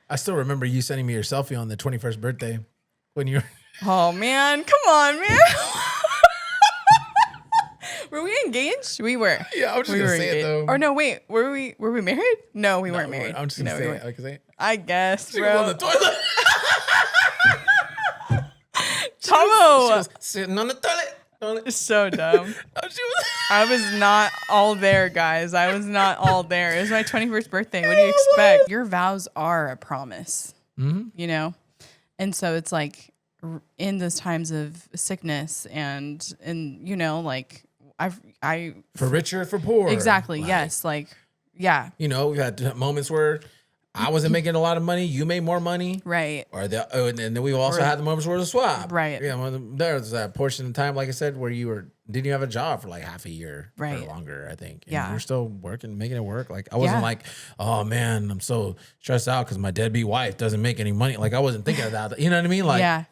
I still remember you sending me your selfie on the 21st birthday when you were. Oh man, come on, man. Were we engaged? We were. Yeah, I was just gonna say it though. Or no, wait, were we married? No, we weren't married. I'm just gonna say it. I can say it. I guess, She was on bro. the toilet. She Tomo. was sitting on the toilet. So dumb. I was not all there, guys. I was not all there. It was my 21st birthday. What do you expect? Your vows are a promise, you know? And so it's like in those times of sickness and you know, like I For richer, for poor. exactly. Like, Yes. Like, yeah. You know, we've had moments where I wasn't making a lot of money. You made more money. Right. And then we've also had the moments where it was a swap. Right. Yeah. There was that portion of time, like I said, where didn't you have a job for like half a year right. or longer, I think. And yeah. you're still working, making it work. Like I wasn't like, oh man, I'm so stressed out because my deadbeat wife doesn't make any money. Like I wasn't thinking of that. You know what I mean? Like, yeah.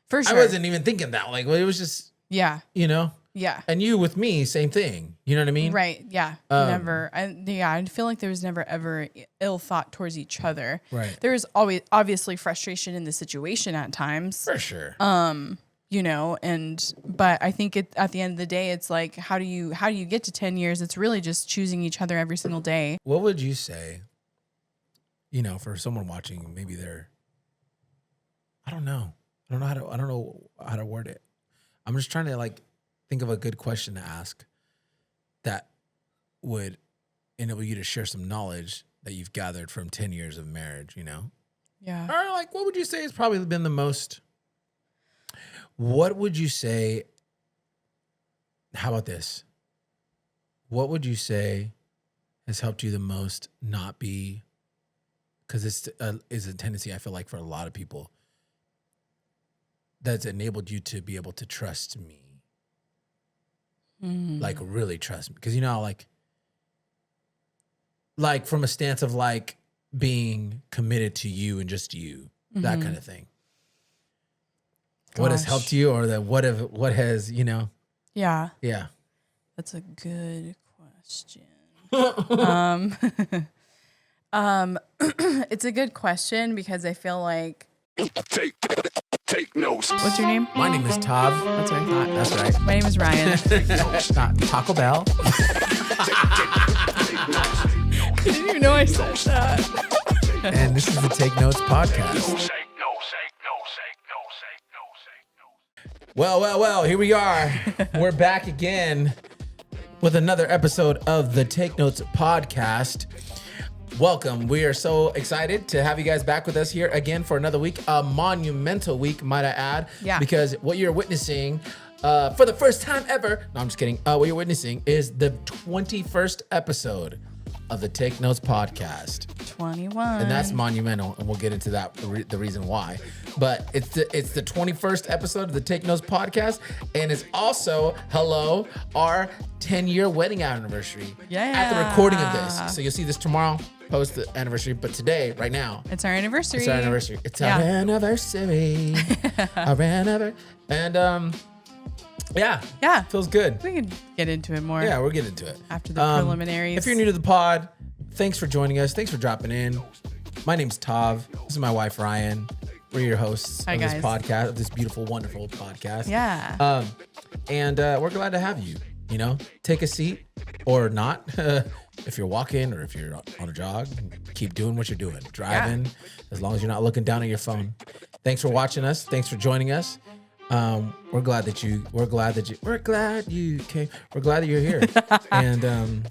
For sure. I wasn't even thinking that. Like, it was just, yeah. you know? Yeah. And you with me, same thing. You know what I mean? Right. Yeah. Never. I feel like there was never ever ill thought towards each other. Right. There was always obviously frustration in the situation at times. For sure. You know, but I think at the end of the day, it's like, how do you get to 10 years? It's really just choosing each other every single day. What would you say, you know, for someone watching, maybe I don't know how to word it. I'm just trying to like think of a good question to ask that would enable you to share some knowledge that you've gathered from 10 years of marriage, you know? Yeah. Or like, what would you say has probably been what would you say, how about this? What would you say has helped you the most not be, because it's a tendency I feel like for a lot of people, that's enabled you to be able to trust me. Like really trust me. Because you know, like from a stance of like being committed to you and just you, that kind of thing. Gosh. What has helped you, or what has, you know? Yeah. Yeah. That's a good question. It's a good question because I feel like Take notes. What's your name? My name is Tav. That's what I thought. That's right. My name is Ryan. Not Taco Bell. I didn't even know I said that. And this is the Take Notes podcast. Well, here we are. We're back again with another episode of the Take Notes podcast. Welcome. We are so excited to have you guys back with us here again for another week, a monumental week, might I add. Yeah. Because what you're witnessing for the first time ever, no, I'm just kidding. What you're witnessing is the 21st episode of the Take Notes podcast. 21. And that's monumental, and we'll get into that, the reason why. But it's the 21st episode of the Take Notes podcast, and it's also, our 10-year wedding anniversary. Yeah. At the recording of this. So you'll see this tomorrow, post the anniversary, but today, right now, It's our anniversary. it's our anniversary. It's our anniversary. Our anniversary. And, Yeah. feels good. We can get into it more. Yeah, we'll get into it. After the preliminaries. If you're new to the pod, thanks for joining us. Thanks for dropping in. My name's Tav. This is my wife, Ryan. We're your hosts Hi, of this guys. podcast, of this beautiful, wonderful podcast. Yeah. And we're glad to have you. You know, take a seat or not. If you're walking or if you're on a jog, keep doing what you're doing. Driving, as long as you're not looking down at your phone. Thanks for watching us. Thanks for joining us. We're glad that you came. We're glad that you're here. And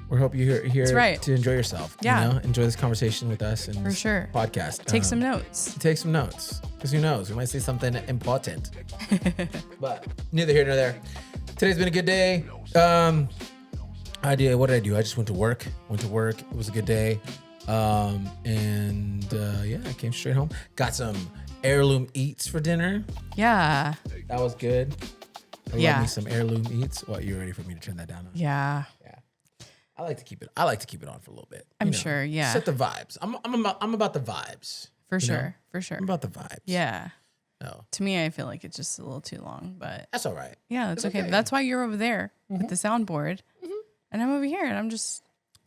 we hope you're here right. to enjoy yourself. Yeah. You know, enjoy this conversation with us and For this sure. podcast. Take some notes. Take some notes. Because who knows? We might say something important. But neither here nor there. Today's been a good day. What did I do? I just went to work. It was a good day. I came straight home. Got some heirloom eats for dinner. Yeah. That was good. I Yeah. love me some heirloom eats. What, you ready for me to turn that down? Yeah. Yeah. I like to keep it on for a little bit. I'm sure, yeah. Set the vibes. I'm about the vibes. For you know? sure. For sure. I'm about the vibes. Yeah. No. To me, I feel like it's just a little too long, but That's all right. yeah, that's It's okay. okay. That's why you're over there with the soundboard, and I'm over here, and I'm just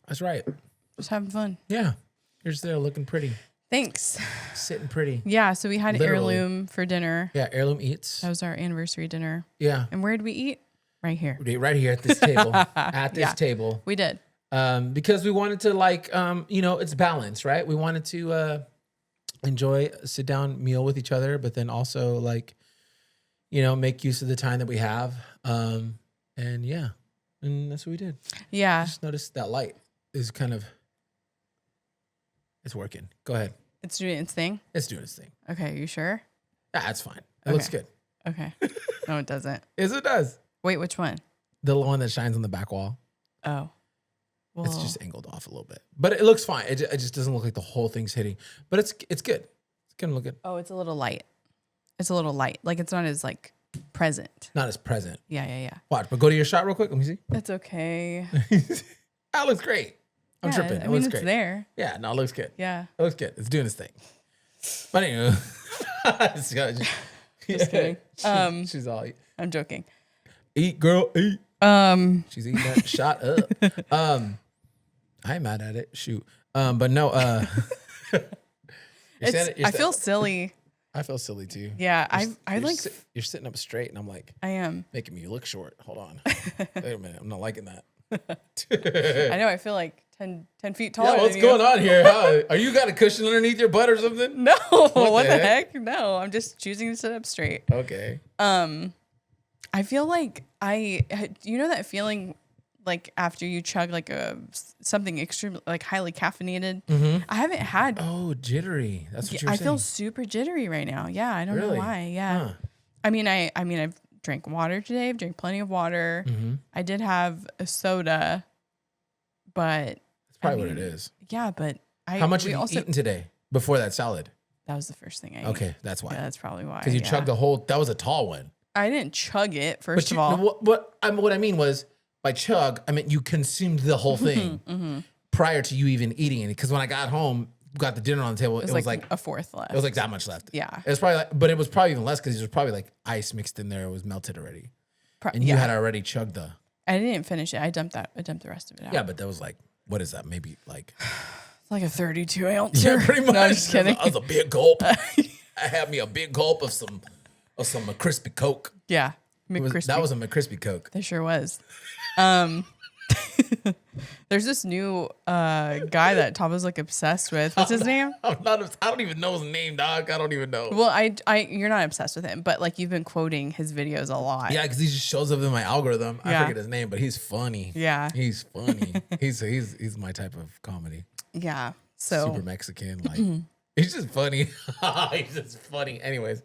That's right. having fun. Yeah. You're just there looking pretty, Thanks. sitting pretty. Yeah, so we had Literally. heirloom for dinner. Yeah, Heirloom Eats. That was our anniversary dinner. Yeah, And where did we eat? Right here. right here at this table. At this Yeah. table. We did. Because we wanted to like, it's balance, right? We wanted to enjoy a sit down meal with each other, but then also like, make use of the time that we have. And that's what we did. Yeah. I just noticed that light is it's working. Go ahead. It's doing its thing. It's doing its thing. Okay, you sure? Yeah, it's fine. It looks Okay. good. Okay. No, it doesn't. Yes, it does. Wait, which one? The one that shines on the back wall. Oh. Well, It's just angled off a little bit, but it looks fine. It just doesn't look like the whole thing's hitting, but it's good. It's gonna look good. oh, it's a little light. It's a little light. Like it's not as like present. Not as present. Yeah. Watch, but go to your shot real quick. Let me see. It's okay. That looks great. I'm Yeah, tripping. It I mean, looks it's great. there. Yeah, no, it looks good. Yeah. It looks good. It's doing its thing. But anyway, Just kidding. she's all I'm joking. eat, girl, eat. She's eating that shot up. I ain't mad at it. Shoot. But no. I feel silly. I feel silly too. Yeah, You're like you're sitting up straight, and I'm like I am. making me look short. Hold on. Wait a minute. I'm not liking that. I know. I feel like 10 feet taller. Yeah, what's than going on here? Are you got a cushion underneath your butt or something? No, what the the heck? heck? No, I'm just choosing to sit up straight. Okay. I feel like that feeling like after you chug like something extremely like highly caffeinated. I haven't had. Oh, jittery. That's what you're I saying. feel super jittery right now. Yeah, I don't know Really? why. Yeah. Huh. I mean, I've drank water today. I've drank plenty of water. Mm-hmm. I did have a soda, but That's probably what it is. yeah, but How much have you eaten today before that salad? That was the first thing I ate. Okay, that's why. Yeah, that's probably why. Because you chugged the whole. That was a tall one. I didn't chug it, first But of all. what I mean was by chug, I meant you consumed the whole thing prior to you even eating it. Because when I got home, got the dinner on the table, it was like a fourth left. it was like that much left. Yeah. It was probably but it was probably even less because there was probably like ice mixed in there. It was melted already, and you had already chugged the. I didn't finish it. I dumped the rest of it out. Yeah, but that was like, what is that? Maybe like It's like a 32 ounce. yeah, pretty much. No, I'm just kidding. That was a big gulp. I had me a big gulp of some McCrispy Coke. Yeah. That was a McCrispy Coke. There sure was. There's this new guy that Taba's like obsessed with. What's his name? I don't even know his name, dog. I don't even know. Well, you're not obsessed with him, but like you've been quoting his videos a lot. Yeah, because he just shows up in my algorithm. I Yeah. forget his name, but he's funny. Yeah. He's funny. he's my type of comedy. Yeah. So Super Mexican. Like he's just funny. He's just funny. Anyways.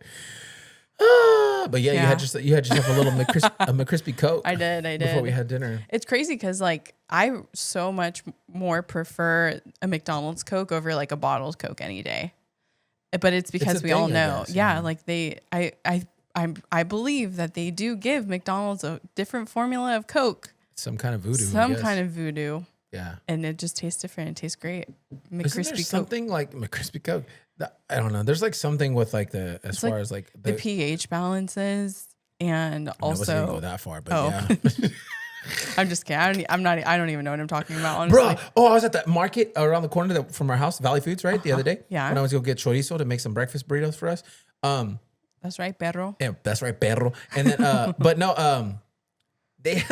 But yeah, Yeah. you had yourself a little McCrispy Coke. I did. Before we had dinner. It's crazy because like I so much more prefer a McDonald's Coke over like a bottled Coke any day. But it's because a we all thing, I know. guess, Yeah, yeah. like I believe that they do give McDonald's a different formula of Coke. Some kind of voodoo. Some kind of voodoo. Yeah. And it just tastes different. It tastes great. Isn't there McCrispy Coke. something like McCrispy Coke? I don't know. There's like something with like as far like as like The pH balances and I wasn't gonna go also that far, but Oh. yeah. I'm just kidding. I don't even know what I'm talking about, honestly. Bro, I was at that market around the corner from our house, Valley Foods, right? The other day. Yeah. When I was going to get chorizo to make some breakfast burritos for us. That's right, perro. Yeah, that's right, perro. And then, but no, they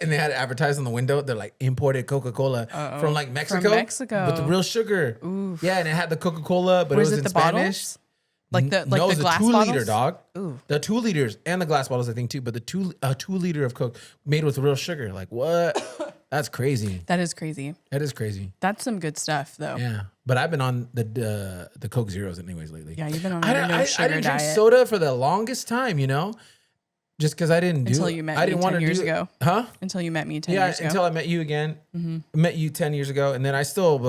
and they had it advertised on the window. They're like imported Coca-Cola from like Mexico. Mexico. With the real sugar. Oof. Yeah, and it had the Coca-Cola, but Was it was it in the Spanish. bottles? Like the no, it was the glass 2 bottles? liter, dog. Ooh. The 2 liters and the glass bottles, I think too. But the 2 liter of Coke made with real sugar. Like what? That's crazy. That is crazy. That is crazy. That's some good stuff, though. Yeah, but I've been on the Coke Zeros anyways lately. Yeah, you've been on I a no didn't sugar drink diet soda for the longest time, just because I didn't do until it. you met I me didn't 10 want to years do ago. Huh? Until you met me 10 Yeah, years ago. until I met you again. I met you 10 years ago, and then I still it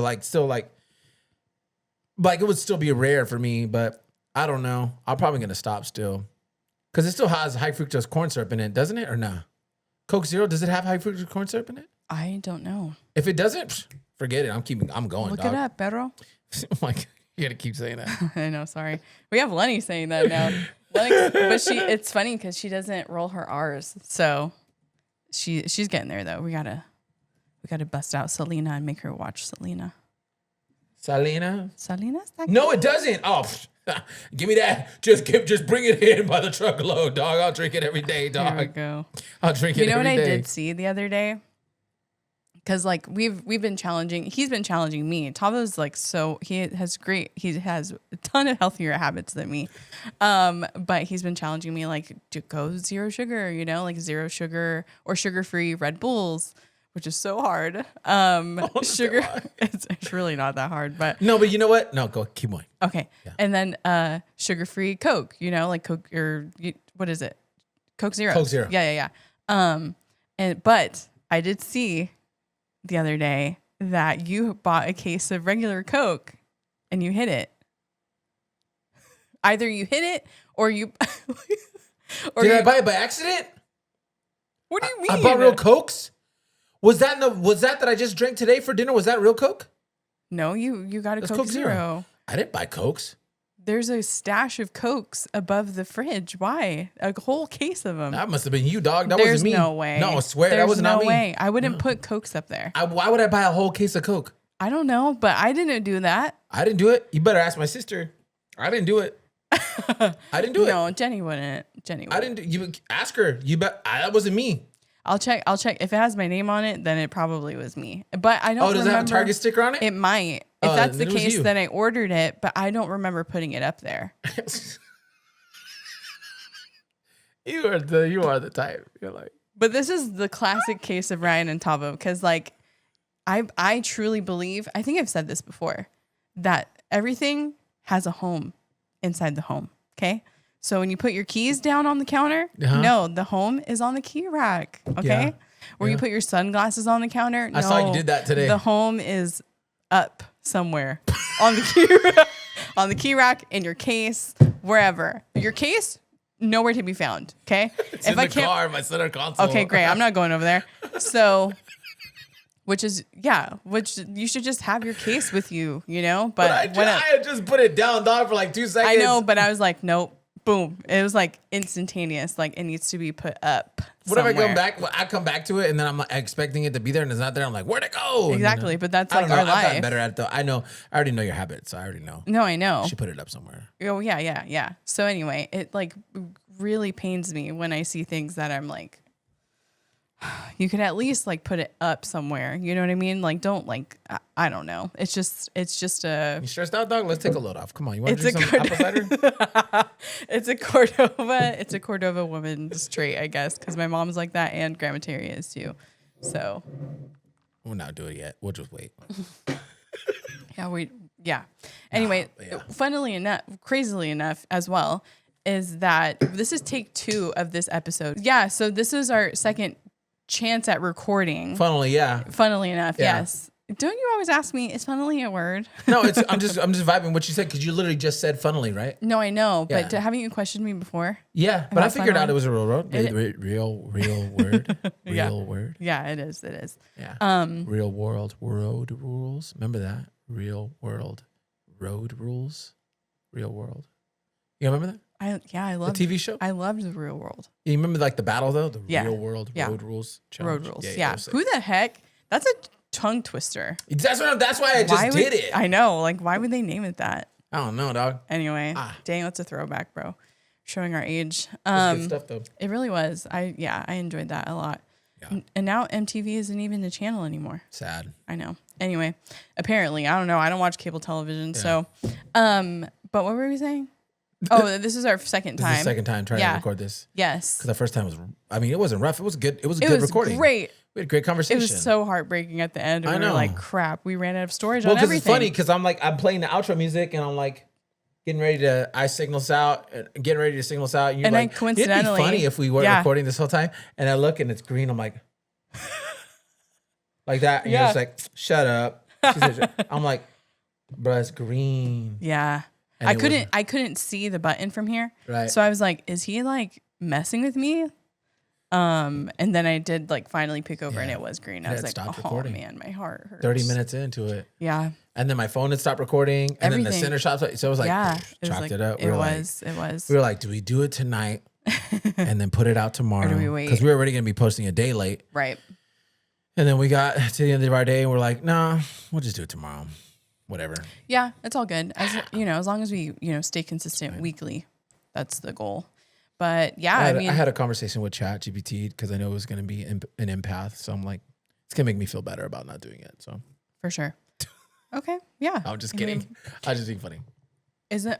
would still be rare for me, but I don't know. I'm probably gonna stop still, because it still has high fructose corn syrup in it, doesn't it, or nah? Coke Zero, does it have high fructose corn syrup in it? I don't know. If it doesn't, forget it. I'm going. Look dog. it up, perro. Like, you gotta keep saying that. I know, sorry. We have Lenny saying that now. Lenny, but it's funny because she doesn't roll her R's. So she's getting there though. We gotta bust out Selena and make her watch Selena. Salina? Salinas? No, it doesn't. Oh, give me that. Just bring it in by the truckload, dog. I'll drink it every day, There we dog. go. I'll drink it You know every what day. I did see the other day? Because like we've been challenging, he's been challenging me. Tavo's like he has a ton of healthier habits than me, but he's been challenging me like to go zero sugar, like zero sugar or sugar free Red Bulls, which is so hard. Sugar, it's really not that hard, but No, but you know what? No, go keep going. okay. Yeah. And then sugar free Coke, like Coke what is it? Coke Zero. Coke Zero. Yeah. But I did see the other day that you bought a case of regular Coke and you hit it. Either you hit it or you Did I buy it by accident? What do you mean? I bought real Cokes? Was that I just drank today for dinner? Was that real Coke? No, you got a That's Coke Zero. I didn't buy Cokes. There's a stash of Cokes above the fridge. Why? A whole case of them. That must have been you, dog. That There's wasn't me. no way. No, I swear There's that was no not me. way. I wouldn't put Cokes up there. Why would I buy a whole case of Coke? I don't know, but I didn't do that. I didn't do it. You better ask my sister. I didn't do it. I didn't do it. No, Jenny wouldn't. I didn't do. You ask her. You bet. That wasn't me. I'll check. If it has my name on it, then it probably was me. But I don't. Oh, does it have a Target sticker on it? It might. If Oh, that's the then it was case, you. then I ordered it, but I don't remember putting it up there. You are the type. You're like. But this is the classic case of Ryan and Tavo because, like, I truly believe. I think I've said this before that everything has a home inside the home. Okay. So when you put your keys down on the counter, no, the home is on the key rack. Okay. Yeah. Where you put your sunglasses on the counter. I saw you did that today. The home is up somewhere on the key rack, on the key rack, in your case, wherever. Your case, nowhere to be found. Okay. It's in the car, my center console. Okay, great. I'm not going over there. So, which you should just have your case with you, But I had just put it down, dog, for like 2 seconds. I know, but I was like, nope. Boom. It was like instantaneous. Like it needs to be put up. What if I come back? I come back to it and then I'm like, expecting it to be there and it's not there. I'm like, where'd it go? Exactly. But that's I like don't know. our I've gotten life. better at it though. I know. I already know your habits. So I already know. No, I know. She put it up somewhere. Oh yeah. So anyway, it like really pains me when I see things that I'm like, you could at least like put it up somewhere. You know what I mean? Like, don't like, I don't know. It's just a. You stressed out, dog? Let's take a load off. Come on. You want to It's drink a some apple cider? It's a Cordova. It's a Cordova woman's trait, I guess, because my mom's like that and Grandma Terry is too. So. We'll not do it yet. We'll just wait. Yeah. Anyway, funnily enough, crazily enough as well, is that this is take 2 of this episode. Yeah. So this is our second chance at recording. Funnily, yeah. Funnily enough, Yeah. yes. Don't you always ask me, is funnily a word? No, I'm just vibing what you said because you literally just said funnily, right? No, I know, but Yeah. haven't you questioned me before? Yeah, but I figured out it was a real word. Real word. Yeah. Real word. Yeah, it is. It is. Yeah. Real world road rules. Remember that? Real world road rules. Real world. You remember that? I love the TV show. I loved the real world. You remember like the battle though? The Yeah. real world Yeah. road rules. Challenge? Road rules. Yeah. Yeah. Who the heck? That's a tongue twister. That's why I just did it. I know. Like, why would they name it that? I don't know, dog. Anyway, dang, that's a throwback, bro. Showing our age. That's good stuff though. It really was. I enjoyed that a lot. Yeah. And now MTV isn't even a channel anymore. Sad. I know. Anyway, apparently, I don't know. I don't watch cable television, so. But what were we saying? Oh, this is our second time. This is the second time trying to record this. Yes. Because the first time was, it wasn't rough. It was good. It was a good recording. Great. We had a great conversation. It was so heartbreaking at the end. And I we know. were like, crap, we ran out of storage Well, on because everything. it's funny because I'm playing the outro music and I'm like getting ready to signal us out. And you're And like, I coincidentally- it'd be funny if we weren't Yeah. recording this whole time. And I look and it's green. I'm like, like that. And Yeah. you're just like, shut up. I'm like, bruh, it's green. Yeah. And I couldn't see the button from here. Right. So I was like, is he like messing with me? And then I did like finally pick over and it was green. I It was had like, stopped oh recording. man, my heart hurts. 30 minutes into it. Yeah. And then my phone had stopped recording. And then the Everything. center shot. So it was like, Yeah. chalked it up. It was. We were like, do we do it tonight and then put it out tomorrow? Or do we wait? Because we were already going to be posting a day late. Right. And then we got to the end of our day and we're like, no, we'll just do it tomorrow. whatever. Yeah, it's all good. As as long as we, stay consistent weekly, that's the goal. But yeah, I had a conversation with ChatGPT because I know it was going to be an empath. So I'm like, it's going to make me feel better about not doing it. So for sure. Okay. Yeah. I'm just kidding. I was just being funny. Isn't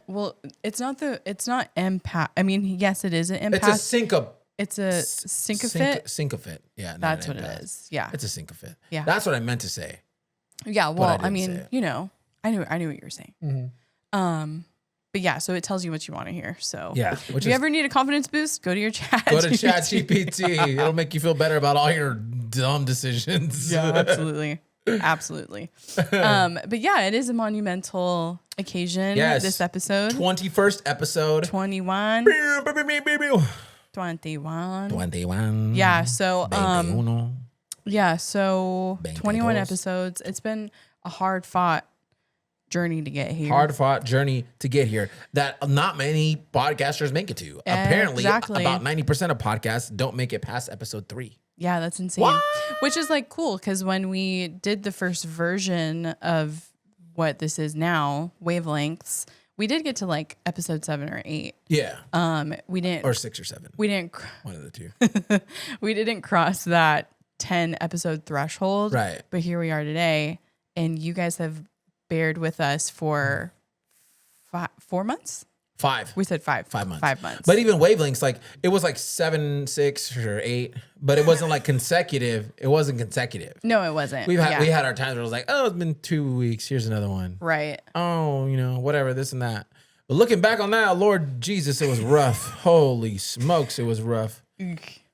it's not empath. I mean, yes, it is an empath. It's a syncopate. It's a syncopate. Syncopate. Yeah. That's what it is. Yeah. It's a syncopate. Yeah. That's what I meant to say. Yeah. Well, I say mean, it. I knew what you were saying. Mm-hmm. But yeah, so it tells you what you want to hear. So yeah. If you ever need a confidence boost, go to your chat. Go to ChatGPT. It'll make you feel better about all your dumb decisions. Yeah, absolutely. Absolutely. But yeah, it is a monumental occasion. Yes. This episode. 21st episode. 21. 21. Yeah. So, 21. yeah. So 21 22. episodes. It's been a hard fought journey to get here. Hard fought journey to get here that not many podcasters make it to. Apparently, Exactly. about 90% of podcasts don't make it past episode 3. Yeah, that's insane. What? Which is like cool because when we did the first version of what this is now, Wavelengths, we did get to like episode 7 or 8. Yeah. We didn't Or 6 or 7. we didn't One of the two. we didn't cross that 10 episode threshold. Right. But here we are today, and you guys have bared with us for 4 months. 5. We said 5. 5 months. 5 months. But even wavelengths, like it was like 7, 6, or 8, but it wasn't like consecutive. It wasn't consecutive. No, it wasn't. We had our times where it was like, oh, it's been 2 weeks. Here's another one. Right. Oh, whatever, this and that. But looking back on that, Lord Jesus, it was rough. Holy smokes, it was rough.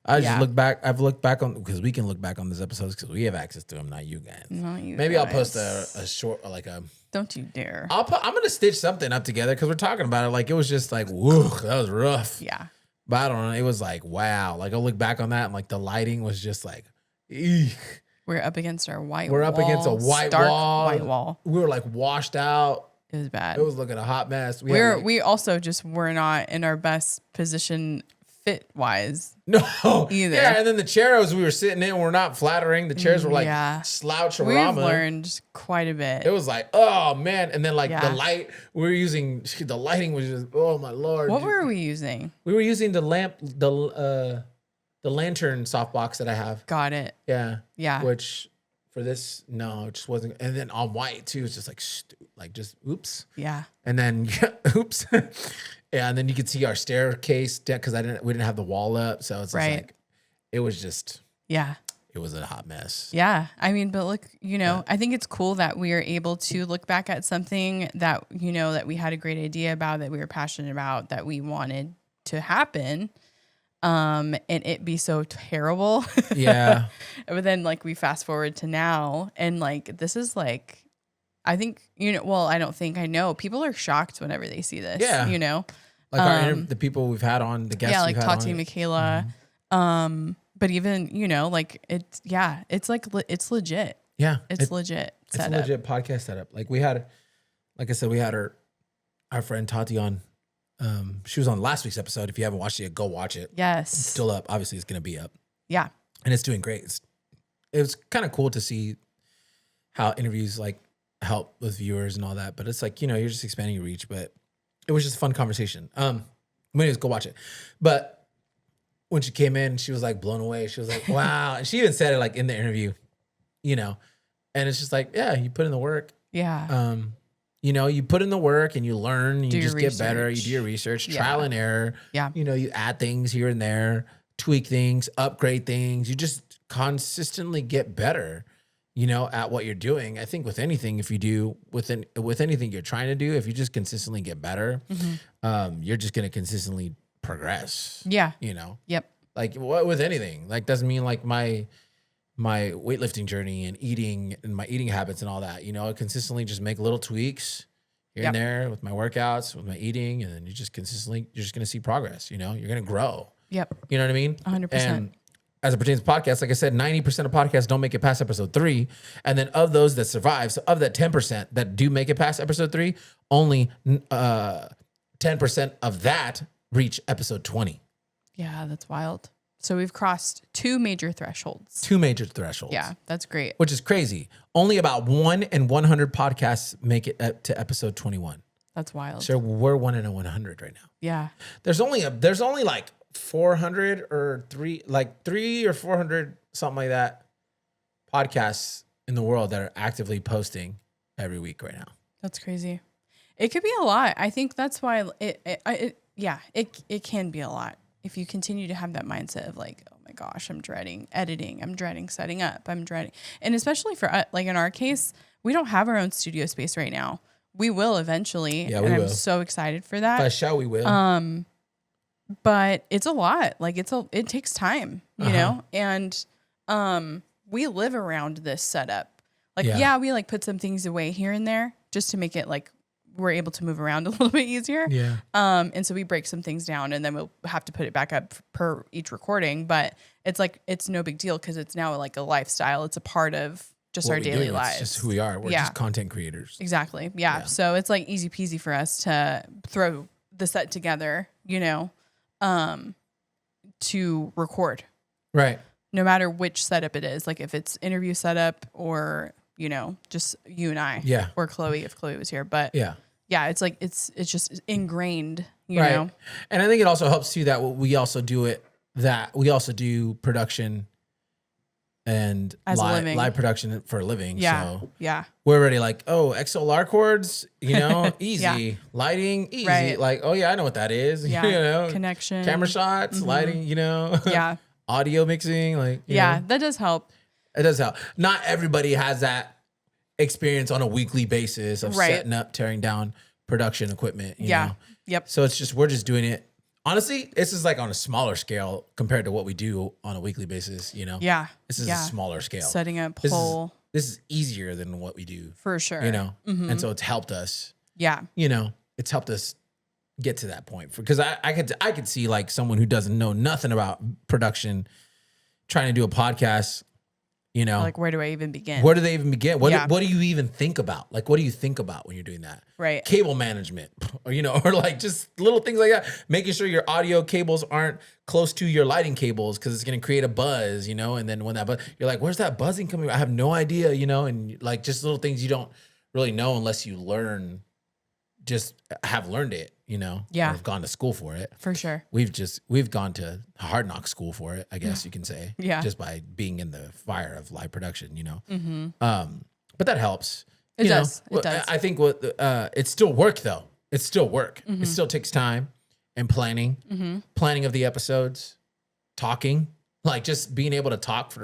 I just look back. I've looked back on because we can look back on these episodes because we have access to them, not you guys. Not you Maybe guys. I'll post a short, like a. Don't you dare. I'm gonna stitch something up together because we're talking about it. Like it was just like, whoa, that was rough. Yeah. But I don't know. It was like, wow. Like I'll look back on that and like the lighting was just like, eek. We're up against our white We're wall. up against a white stark wall. white wall. We were like washed out. It was bad. It was looking a hot mess. We also just were not in our best position fit wise. No. Either. Yeah, and then the chairs we were sitting in were not flattering. The chairs were like slouch-a-rama. We've learned quite a bit. It was like, oh man. And then like Yeah. the light we were using, the lighting was just, oh my Lord. What were we using? We were using the lamp, the lantern softbox that I have. Got it. Yeah. Yeah. Which for this, no, it just wasn't. And then on white too, it's just like just oops. Yeah. And then oops. Yeah, and then you could see our staircase because we didn't have the wall up. So it's just Right. like it was just Yeah. it was a hot mess. Yeah. I mean, but look, I think it's cool that we are able to look back at something that, that we had a great idea about, that we were passionate about, that we wanted to happen. And it be so terrible. Yeah. But then like we fast forward to now and like this is like I think I don't think I know people are shocked whenever they see this. Yeah. Like the people we've had on, the guests like we've had Tati, on. Michaela. But even like it's like it's legit. Yeah. It's legit. It's a setup. legit podcast setup. Like we had, like I said, we had our friend Tati on. She was on last week's episode. If you haven't watched it yet, go watch it. Yes. It's still up. Obviously, it's going to be up. Yeah. And it's doing great. It was kind of cool to see how interviews like help with viewers and all that. But it's like, you're just expanding your reach. But it was just a fun conversation. Anyways, go watch it. But when she came in, she was like blown away. She was like, wow. And she even said it like in the interview, and it's just like, yeah, you put in the work. Yeah. You put in the work and you learn, you just get better. You research. do your research, Yeah. trial and error. Yeah. You add things here and there, tweak things, upgrade things. You just consistently get better, at what you're doing. I think with anything, if you do with anything you're trying to do, if you just consistently get better, you're just going to consistently progress. Yeah. Yep. Like what with anything, like doesn't mean like my weightlifting journey and eating and my eating habits and all that, I consistently just make little tweaks here and there with my workouts, with my eating. And then you're just going to see progress, you're going to grow. Yep. You know what I mean? 100%. And as it pertains to podcasts, like I said, 90% of podcasts don't make it past episode 3. And then of those that survive, so of that 10% that do make it past episode 3, only 10% of that reach episode 20. Yeah, that's wild. So we've crossed 2 major thresholds. 2 major thresholds. Yeah, that's great. Which is crazy. Only about 1 in 100 podcasts make it up to episode 21. That's wild. So we're 1 in 100 right now. Yeah. There's only like 400 or 3 or 400 something like that podcasts in the world that are actively posting every week right now. That's crazy. It could be a lot. I think that's why it can be a lot. If you continue to have that mindset of like, oh my gosh, I'm dreading editing, I'm dreading setting up, I'm dreading. And especially for like in our case, we don't have our own studio space right now. We will eventually. Yeah, and will. I'm so excited for that. Shall we will. But it's a lot. Like it takes time, you know? And we live around this setup. Like, yeah, we like put some things away here and there just to make it like we're able to move around a little bit easier. Yeah. And so we break some things down and then we'll have to put it back up per each recording. But it's like, it's no big deal because it's now like a lifestyle. It's a part of just our daily lives. It's just who we are. We're just content creators. Exactly. Yeah. So it's like easy peasy for us to throw the set together, you know, to record. Right. No matter which setup it is. Like if it's interview setup or, you know, just you and I. Yeah. Or Chloe if Chloe was here. But yeah, it's like it's just ingrained, you know. And I think it also helps too that we also do production and as live production for a living. Yeah. So yeah. we're already like, oh, XLR cords, you know, easy. Lighting, easy. Right. Like, oh yeah, I know what that is. Yeah. You know, Connection. camera shots, lighting, you know. Yeah. Audio mixing, like you know. That does help. It does help. Not everybody has that experience on a weekly basis of setting up, tearing down production equipment. You know? Yep. So we're just doing it. Honestly, this is like on a smaller scale compared to what we do on a weekly basis, you know? Yeah. This is a smaller scale. Setting up whole. This is easier than what we do. For sure. You know? And so it's helped us. Yeah. You know, it's helped us get to that point. Because I could see like someone who doesn't know nothing about production trying to do a podcast. You know, like where do I even begin? Where do they even begin? What do you even think about? Like, what do you think about when you're doing that? Right. Cable management, or, you know, or like just little things like that. Making sure your audio cables aren't close to your lighting cables because it's going to create a buzz, you know? And then when that buzz, you're like, where's that buzzing coming from? I have no idea, you know? And like just little things you don't really know unless you have learned it, you know? Yeah. Or have gone to school for it. For sure. We've gone to hard knock school for it, I guess you can say. Yeah. Just by being in the fire of live production, you know? Mm-hmm. But that helps. It does. It does. I think it's still work though. It's still work. It still takes time and planning, planning of the episodes, talking, like just being able to talk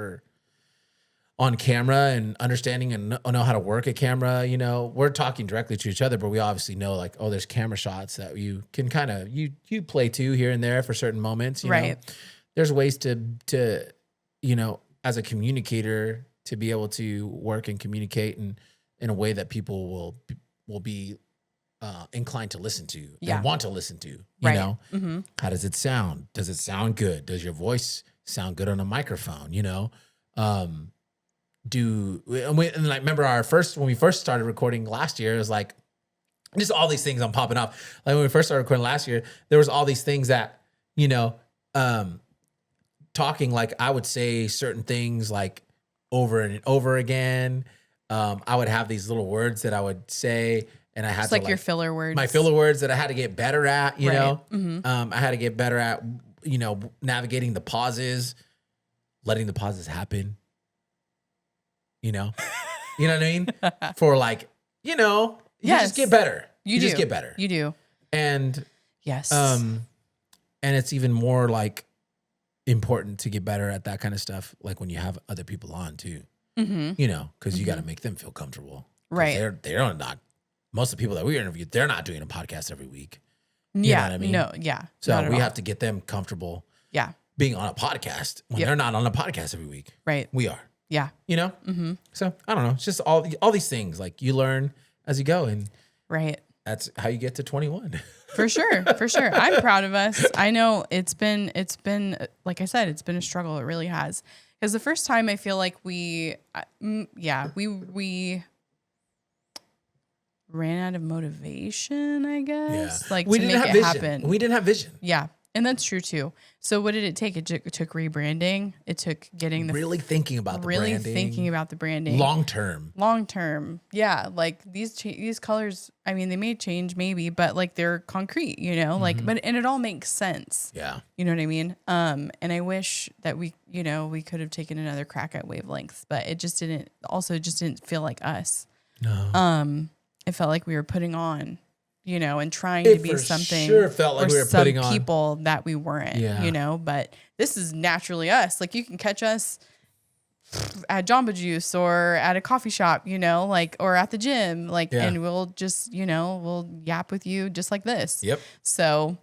on camera and understanding and know how to work a camera. You know, we're talking directly to each other, but we obviously know like, oh, there's camera shots that you can kind of, you play to here and there for certain moments, you know? There's ways to, you know, as a communicator to be able to work and communicate in a way that people will be inclined to listen to and want to listen to, you know? How does it sound? Does it sound good? Does your voice sound good on a microphone? You know? Remember when we first started recording last year, it was like just all these things I'm popping up. Like when we first started recording last year, there was all these things that, you know, talking, like I would say certain things like over and over again. I would have these little words that I would say, and I had it's to like your filler words. My filler words that I had to get better at, you know. Mm-hmm. I had to get better at, you know, navigating the pauses, letting the pauses happen. You know what I mean? For like, you know, you just get better. You just get better. You do. And yes. And it's even more like important to get better at that kind of stuff. Like when you have other people on too, you know, because you got to make them feel comfortable. Right. They're not, most of the people that we interviewed, they're not doing a podcast every week. You know what I mean? No. Yeah. So we have to get them comfortable. Yeah. Being on a podcast when they're not on a podcast every week. Right. We are. Yeah. You know? Mm-hmm. So I don't know. It's just all these things like you learn as you go, and that's how you get to 21. For sure. For sure. I'm proud of us. I know it's been, like I said, it's been a struggle. It really has. Because the first time I feel like we ran out of motivation, I guess. Yeah. Like we to didn't make have it vision. happen. We didn't have vision. Yeah. And that's true too. So what did it take? It took rebranding. It took getting the Really thinking about the really branding. thinking about the branding long term. long term. Yeah, like these colors. I mean, they may change maybe, but like they're concrete. You know, like but and it all makes sense. Yeah. You know what I mean? And I wish that we could have taken another crack at wavelengths, but it just didn't. Also, it just didn't feel like us. No. It felt like we were putting on. And trying to be something. Sure felt like or we were some putting on people that we weren't. Yeah. But this is naturally us. Like you can catch us at Jamba Juice or at a coffee shop, or at the gym, and we'll just, we'll yap with you just like this. Yep. So,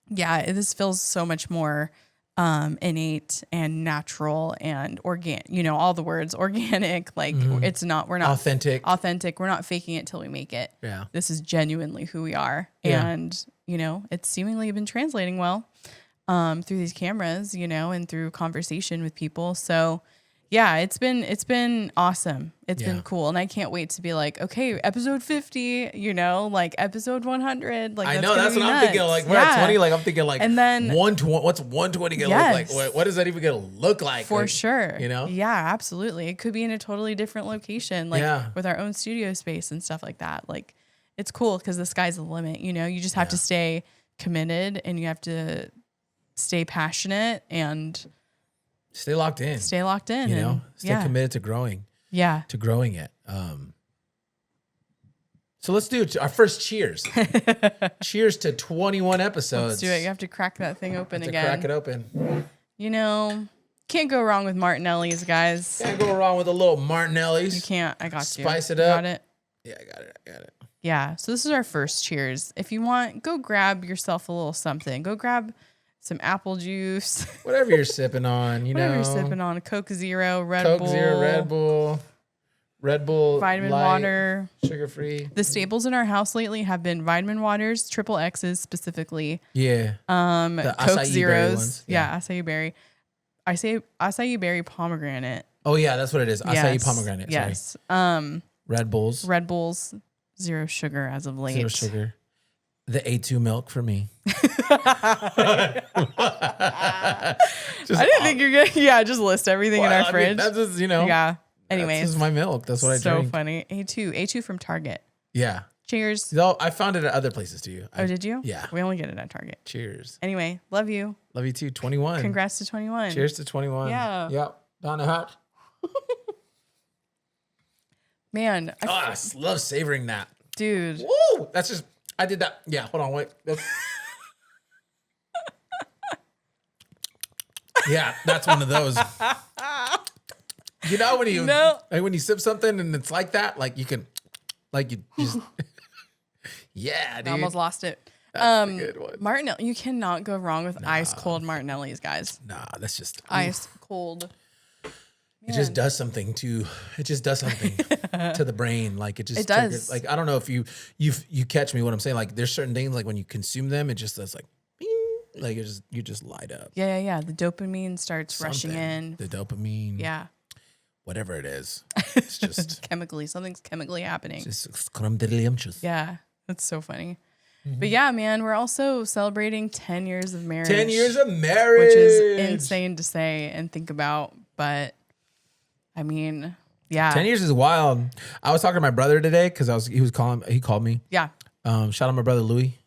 yeah, this feels so much more innate and natural and organic, all the words organic, like we're not authentic. We're not faking it till we make it. Yeah. This is genuinely who we are. Yeah. And, it's seemingly been translating well, through these cameras, and through conversation with people. So yeah, it's been awesome. It's been cool. And I can't wait to be like, okay, episode 50, episode 100. Like, I know that's what I'm thinking. Like we're at 20. Like I'm thinking like, and then 120. What's 120 gonna look like? What is that even gonna look like? For like, sure. Yeah, absolutely. It could be in a totally different location, with our own studio space and stuff like that. Like it's cool because the sky's the limit. You just have to stay committed and you have to stay passionate and stay locked in. Stay committed to growing. Yeah. To growing it. So let's do our first cheers. Cheers to 21 episodes. Let's do it. You have to crack that thing open again. Crack it open. Can't go wrong with Martinelli's, guys. Can't go wrong with a little Martinelli's. You can't. I got you. Spice it up. Got it? Yeah, I got it. Yeah. So this is our first cheers. If you want, go grab yourself a little something. Go grab some apple juice. Whatever you're sipping on, Whatever you're sipping on. Coke Zero, Red Bull. Vitamin Light, water. Sugar free. The staples in our house lately have been vitamin waters, triple X's specifically. Yeah. The Coke acai Zeros. berry ones. Yeah, acai berry. I say acai berry pomegranate. Oh yeah, that's what it is. Acai pomegranate. Yes. Sorry. Red Bulls. Zero sugar as of late. Zero sugar. The A2 milk for me. I didn't think you're gonna. Just list everything in our fridge. That's just Yeah. Anyways, this is my milk. That's what I drink. So funny. A2 from Target. Yeah. Cheers. No, I found it at other places too. Oh, did you? Yeah. We only get it at Target. Cheers. Anyway, love you. Love you too. 21. Congrats to 21. Cheers to 21. Yeah. Yep. Down the hatch. Man. I love savoring that. Dude. Woo! That's just, I did that. Yeah, hold on, wait. Yeah, that's one of those. When you sip something and it's like that, like you can, like you just, yeah, dude. I almost lost it. That's a good one. Martinelli, you cannot go wrong with ice cold Martinelli's, guys. Nah, that's just ice cold. It just does something to the brain. Like it just does. Triggers, like I don't know if you catch me what I'm saying. Like there's certain things like when you consume them, it just does like bing, like you just light up. Yeah. The dopamine starts rushing in. The dopamine. Yeah. Whatever it is. It's just something's chemically happening. Yeah. That's so funny. Mm-hmm. But yeah, man, we're also celebrating 10 years of marriage. 10 years of marriage. Which is insane to say and think about. But I mean, yeah. 10 years is wild. I was talking to my brother today because he called me. Yeah. Shout out my brother Louis.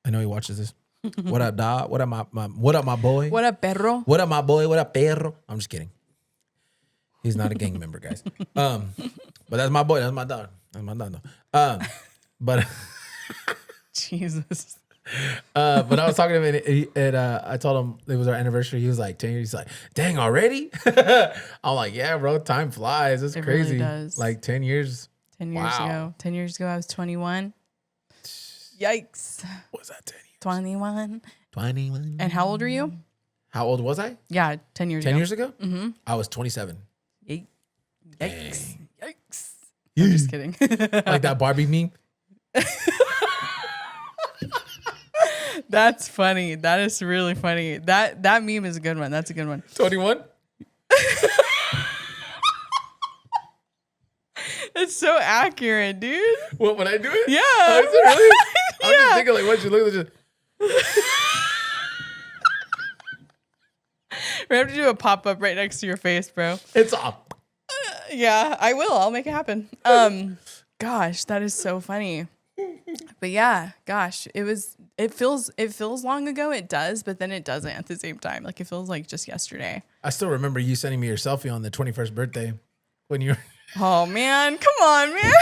I know he watches this. What up, dog? What up, my boy? What up, perro? What up, my boy? What up, perro? I'm just kidding. He's not a gang member, guys. But that's my boy. That's my dog. That's my dog. But Jesus. But I was talking to him and I told him it was our anniversary. He was like 10 years. He's like, dang, already? I'm like, yeah, bro, time flies. It's crazy. Really does. Like 10 years. 10 years ago. 10 years ago, I was 21. Yikes. What was that, 10 years? 21. 21. And how old are you? How old was I? Yeah, 10 years ago. 10 years ago? Mm-hmm. I was 27. Yikes. Dang. Yikes. I'm just kidding. Like that Barbie meme? That's funny. That is really funny. That meme is a good one. That's a good one. 21? It's so accurate, dude. What, when I do it? Yeah. Oh, is it really? I'm Yeah. just thinking like, what you look at We're gonna have to do a pop up right next to your face, bro. It's off. Yeah, I will. I'll make it happen. Gosh, that is so funny. But yeah, gosh, it feels long ago. It does, but then it doesn't at the same time. Like it feels like just yesterday. I still remember you sending me your selfie on the 21st birthday when you were. Oh man, come on, man.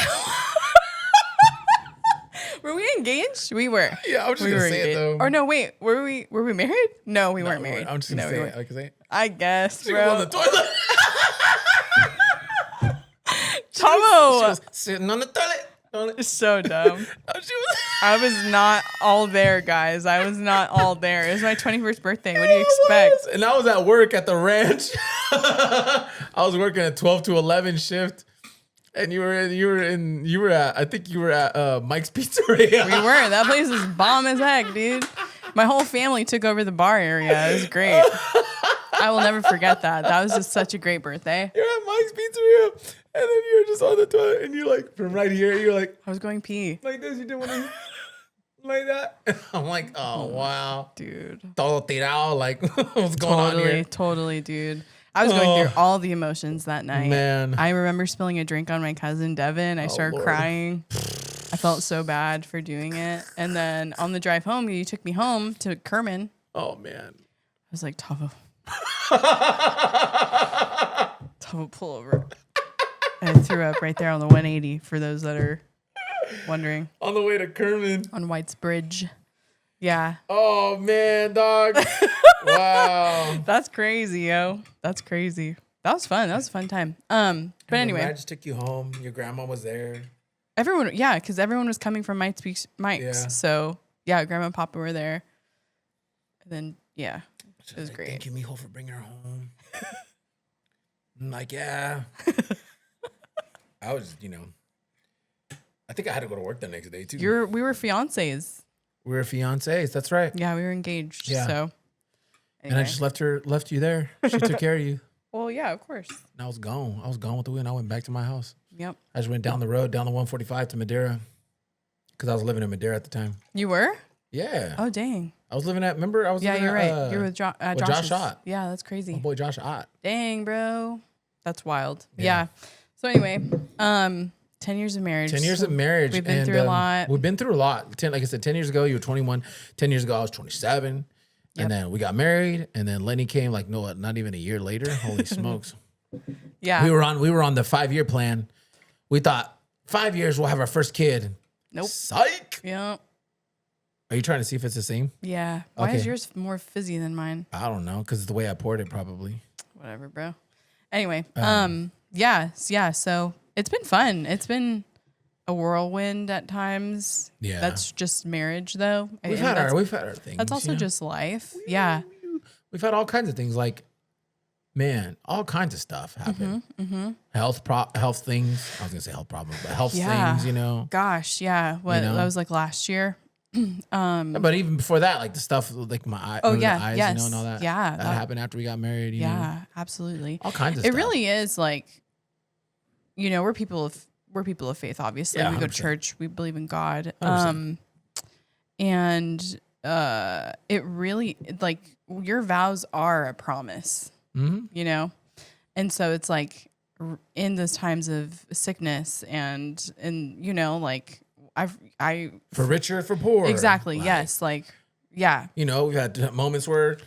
Were we engaged? We were. Yeah, I was just gonna say it though. Or no, wait, were we married? No, we weren't married. I'm just gonna say it. I can say it. I guess, She was on bro. the toilet. Tomo. She was sitting on the toilet. It's so dumb. I was not all there, guys. I was not all there. It was my 21st birthday. What do you expect? And I was at work at the ranch. I was working a 12 to 11 shift. And you were at I think you were at Mike's Pizzeria. We were. That place was bomb as heck, dude. My whole family took over the bar area. It was great. I will never forget that. That was just such a great birthday. You're at Mike's Pizzeria. And then you were just on the toilet and you're like, from right here, you're like I was going pee. this, you didn't want to like that. And I'm like, oh wow. Dude. Todo tirado, like what's going on here? Totally, dude. I was going through all the emotions that night. Man. I remember spilling a drink on my cousin Devin. I started Lord. crying. I felt so bad for doing it. And then on the drive home, you took me home to Kerman. Oh man. I was like, Tavo. Tavo, pull over. And I threw up right there on the 180 for those that are wondering. On the way to Kerman. On White's Bridge. Yeah. Oh man, dog. Wow. That's crazy, yo. That's crazy. That was fun. That was a fun time. But anyway. I just took you home. Your grandma was there. Everyone, yeah, because everyone was coming from Mike's. Yeah. So, yeah, Grandma and Papa were there. And then, yeah, it was Like, great. thank you, mijo, for bringing her home. I'm like, yeah. I was, I think I had to go to work the next day too. We were fiancés. We were fiancés. That's right. Yeah, we were engaged. Yeah. So, And I just left you there. She took care of you. Well, yeah, of course. And I was gone. I was gone with the wind. I went back to my house. Yep. I just went down the road, down the 145 to Madeira, because I was living in Madeira at the time. You were? Yeah. Oh, dang. I was living at. Remember, I was. Yeah, living you're at, right. You're with Josh Josh's. Ott. Yeah, that's crazy. My boy Josh Ott. Dang, bro. That's wild. Yeah. Yeah. So anyway, 10 years of marriage. 10 years So of marriage. We've been through a lot. We've been through a lot. Like I said, 10 years ago, you were 21. 10 years ago, I was 27. Yep. And then we got married. And then Lenny came like, no, not even a year later. Holy smokes. Yeah. We were on the 5-year plan. We thought 5 years we'll have our first kid. Nope. Psych. Yeah. Are you trying to see if it's the same? Yeah. Why is Okay. yours more fizzy than mine? I don't know, because the way I poured it probably. Whatever, bro. Anyway, yeah. So it's been fun. It's been a whirlwind at times. Yeah. That's just marriage, though. We've And had that's, our things. That's also just life. Yeah. We've had all kinds of things, like, man, all kinds of stuff happen. Mm-hmm. Health things. I was gonna say health problems, but health Yeah. things, Gosh, yeah. What know? that was like last year. But even before that, like the stuff like my eye, Oh, remember yeah, the eyes, yes. and all that. Yeah, that that- happened after we got married. You know? Yeah, absolutely. All kinds of It stuff. really is like, we're people of faith. Obviously, Yeah, we go to 100%. church. We believe in God. 100%. And it really like your vows are a promise. Mm-hmm. And so it's like in those times of sickness and like I For richer, for poor. exactly Like, yes like yeah We've had moments where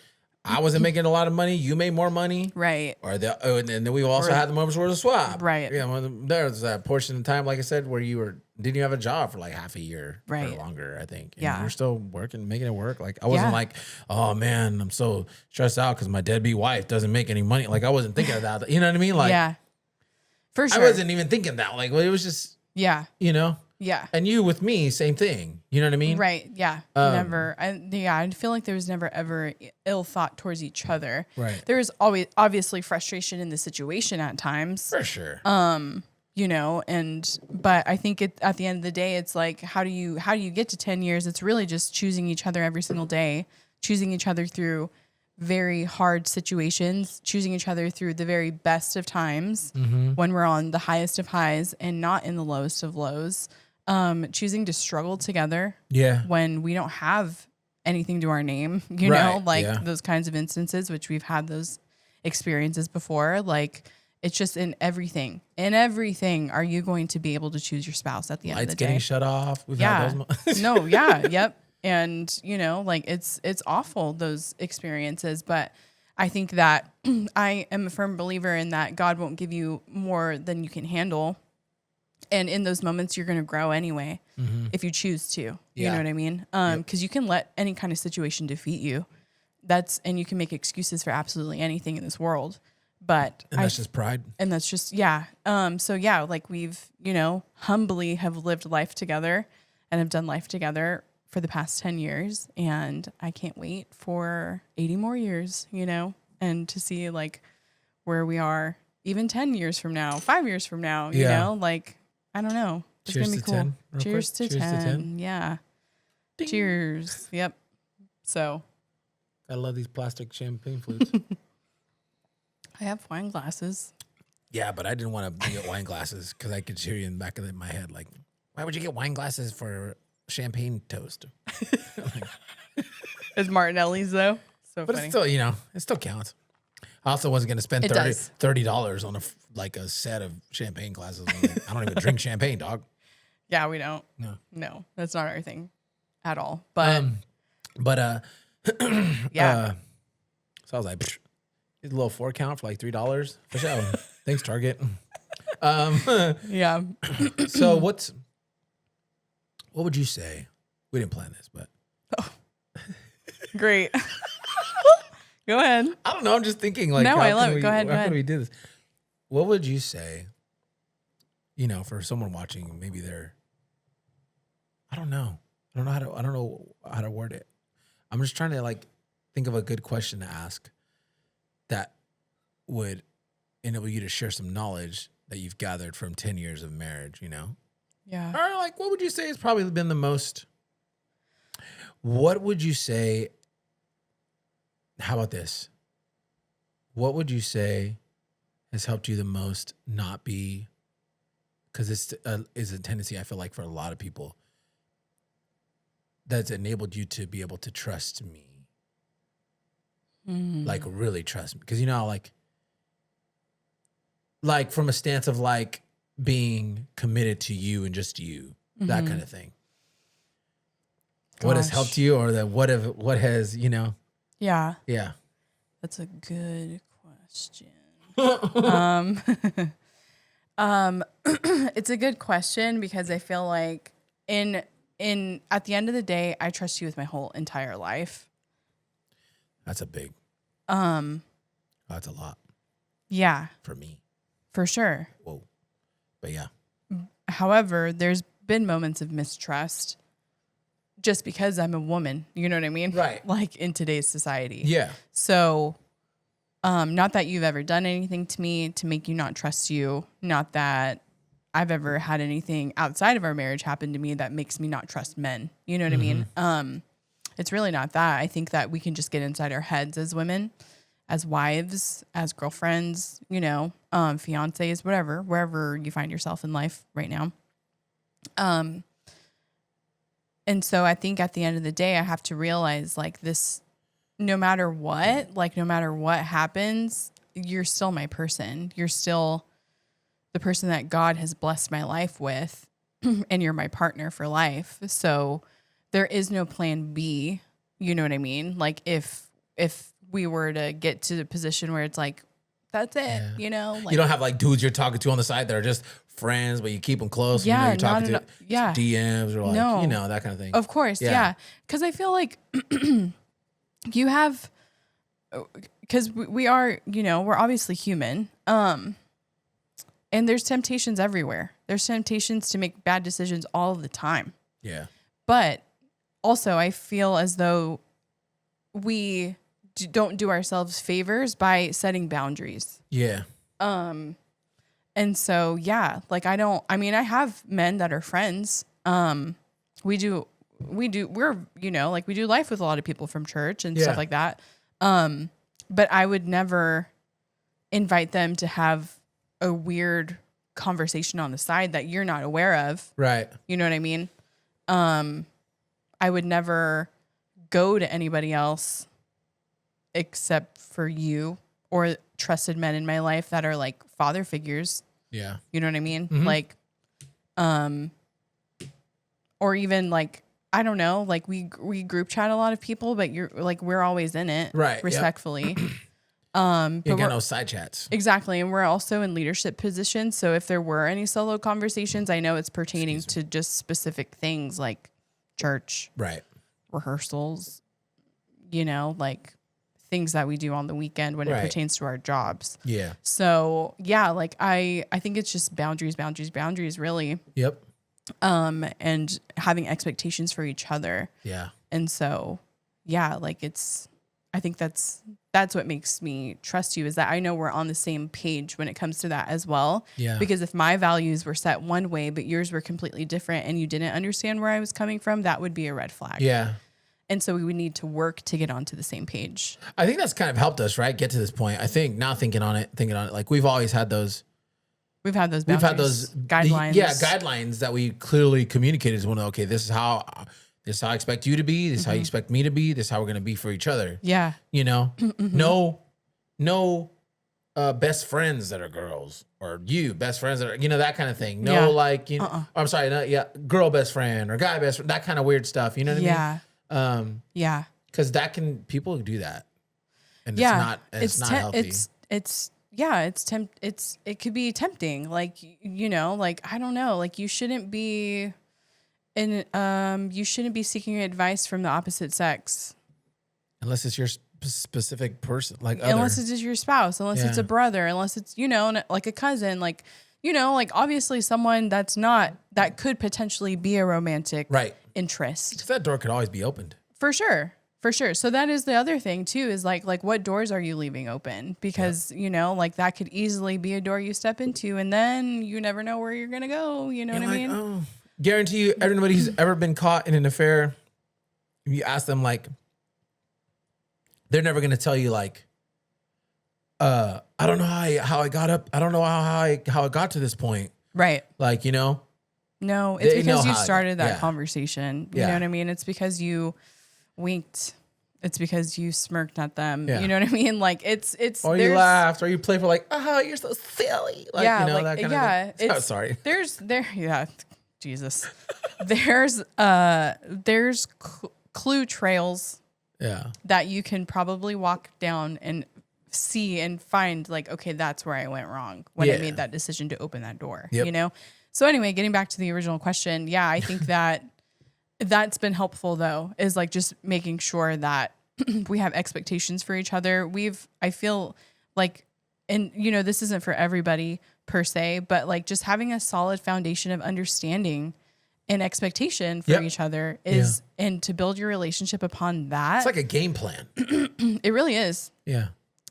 I wasn't making a lot of money, you made more money. right And then we've also had the moments where it was a swap. Right. Yeah, there's that portion of time, like I said, where didn't you have a job for like half a year or Right. longer, I think. And Yeah. you're still working, making it work. Like I wasn't Yeah. like, oh man, I'm so stressed out because my deadbeat wife doesn't make any money. Like I wasn't thinking of that. You know what I mean? Like yeah for I sure wasn't even thinking that. Like it was just, yeah yeah And you with me, same thing. You know what I mean? right yeah never I feel like there was never ever ill thought towards each other. Right. There was always obviously frustration in the situation at times. For sure. But I think at the end of the day, it's like, how do you get to 10 years? It's really just choosing each other every single day, choosing each other through very hard situations, choosing each other through the very best of times when we're on the highest of highs and not in the lowest of lows, choosing to struggle together Yeah. when we don't have anything to our name, Right, like yeah. those kinds of instances, which we've had those experiences before. Like, it's just in everything. In everything, are you going to be able to choose your spouse at the end of Lights the day? getting shut off. We've Yeah. had those. No, yeah, yep. And, you know, like it's awful, those experiences. But I think that I am a firm believer in that God won't give you more than you can handle. And in those moments, you're going to grow anyway if you choose to. You Yeah. know what I mean? Because you can let any kind of situation defeat you. And you can make excuses for absolutely anything in this world. But And that's just pride. and that's just, yeah. So yeah, like we've, you know, humbly have lived life together and have done life together for the past 10 years. And I can't wait for 80 more years, you know, and to see like where we are even 10 years from now, 5 years from now, you Yeah. know, like, I don't know. It's Cheers going to to be cool. 10 real Cheers quick. to Cheers to 10. 10. Yeah. Cheers. Yep. So I love these plastic champagne flutes. I have wine glasses. Yeah, but I didn't want to get wine glasses because I could hear you in the back of my head. Like, why would you get wine glasses for champagne toast? It's Martinelli's though. So But funny. it's still, it still counts. I also wasn't going to spend It does. $30 on a set of champagne glasses. I don't even drink champagne, dog. Yeah, we don't. No. No, that's not our thing at all. But yeah, So I was like, "Psh, here's a little 4 count for like $3 for sure. Thanks, Target. yeah. So what would you say? We didn't plan this, but Great. Go ahead. I don't know. I'm just thinking like, No, how I can love it. we- Go ahead, How go can ahead. we do this? What would you say? For someone watching, maybe I don't know. I don't know how to word it. I'm just trying to like think of a good question to ask that would enable you to share some knowledge that you've gathered from 10 years of marriage, Yeah. Or like, what would you say has probably been the most, what would you say, how about this? What would you say has helped you the most not be, because it's is a tendency, I feel like, for a lot of people, that's enabled you to be able to trust me. Like really trust me. Because like from a stance of like being committed to you and just you, that kind of thing. What has Gosh. helped you, or that what has, Yeah. yeah. That's a good question. It's a good question because I feel like at the end of the day, I trust you with my whole entire life. That's a big, that's a lot Yeah, for me. for sure. Whoa. But yeah. However, there's been moments of mistrust just because I'm a woman. You know what I mean? Right. Like in today's society. Yeah. So, not that you've ever done anything to me to make you not trust you. Not that I've ever had anything outside of our marriage happen to me that makes me not trust men. You know what I mean? It's really not that. I think that we can just get inside our heads as women, as wives, as girlfriends, fiancés, whatever, wherever you find yourself in life right now. And so I think at the end of the day, I have to realize like this, no matter what happens, you're still my person. You're still the person that God has blessed my life with, and you're my partner for life. So there is no plan B. You know what I mean? Like if we were to get to the position where it's like, that's it, Yeah. like, You don't have like dudes you're talking to on the side that are just friends, but you keep them close. Yeah, you're talking not to yeah. DMs or like, No. that kind of thing. Of course, Yeah. yeah. Because I feel like you have, because we are, we're obviously human. And there's temptations everywhere. There's temptations to make bad decisions all the time. Yeah. But also, I feel as though we don't do ourselves favors by setting boundaries. Yeah. And so, yeah, like I have men that are friends. We do life with a lot of people from church and Yeah. stuff like that. But I would never invite them to have a weird conversation on the side that you're not aware of. Right. You know what I mean? I would never go to anybody else except for you, or trusted men in my life that are like father figures. Yeah. You know what I mean? Mhm. Like, or even like, I don't know, like we group chat a lot of people, but you're like, we're always in it. Right, yep. Respectfully. You But got we're, no side chats. exactly. And we're also in leadership positions. So if there were any solo conversations, I know it's pertaining to just specific things like church, Right. rehearsals, you know, like things that we do on the weekend when it Right. pertains to our jobs. Yeah. So yeah, like I think it's just boundaries really. Yep. And having expectations for each other. Yeah. And so, yeah, like I think that's what makes me trust you, is that I know we're on the same page when it comes to that as well. Yeah. Because if my values were set one way, but yours were completely different and you didn't understand where I was coming from, that would be a red flag. Yeah. And so we would need to work to get onto the same page. I think that's kind of helped us, right? Get to this point. I think now thinking on it, like we've always had those. We've had those We've boundaries, had those guidelines. guidelines that we clearly communicated to one. Okay, this is how I expect you to be. This is how you expect me to be. This is how we're gonna be for each other. Yeah. You know, no best friends that are girls, or you best friends that are, that kind of thing. No, Yeah. like I'm sorry, girl best friend or guy best friend. That kind of weird stuff. You know what Yeah. I mean? Yeah. Because people do that, and Yeah. it's not healthy. It could be tempting. Like, you know, like, I don't know, like you shouldn't be seeking advice from the opposite sex. Unless it's your specific person, like Unless it's just your spouse, unless it's Yeah. a brother, unless it's, like a cousin, like, like obviously someone that could potentially be a romantic right. interest. 'Cause that door could always be opened. For sure. For sure. So that is the other thing too, is like what doors are you leaving open? Because, like that could easily be a door you step into and then you never know where you're going to go. You know what I mean? Oh, guarantee you, everybody who's ever been caught in an affair, if you ask them, like, they're never going to tell you, like, I don't know how I got up. I don't know how I got to this point. Right. Like, No, it's They know because you how- started that yeah. conversation. You Yeah. know what I mean? It's because you winked. It's because you smirked at them. Yeah. You know what I mean? Like it's or you laughed, or you play for like, you're so silly. Like, yeah, that like, kind yeah, of thing. it's- Sorry. Jesus. There's clue trails Yeah. that you can probably walk down and see and find, like, okay, that's where I went wrong when I Yeah. made that decision to open that door. Yep. So anyway, getting back to the original question, yeah, I think that that's been helpful though, is like just making sure that we have expectations for each other. I feel like, and this isn't for everybody per se, but like just having a solid foundation of understanding and expectation for Yep. each other is, and to build your relationship upon that. It's like a game plan. It really is. Yeah.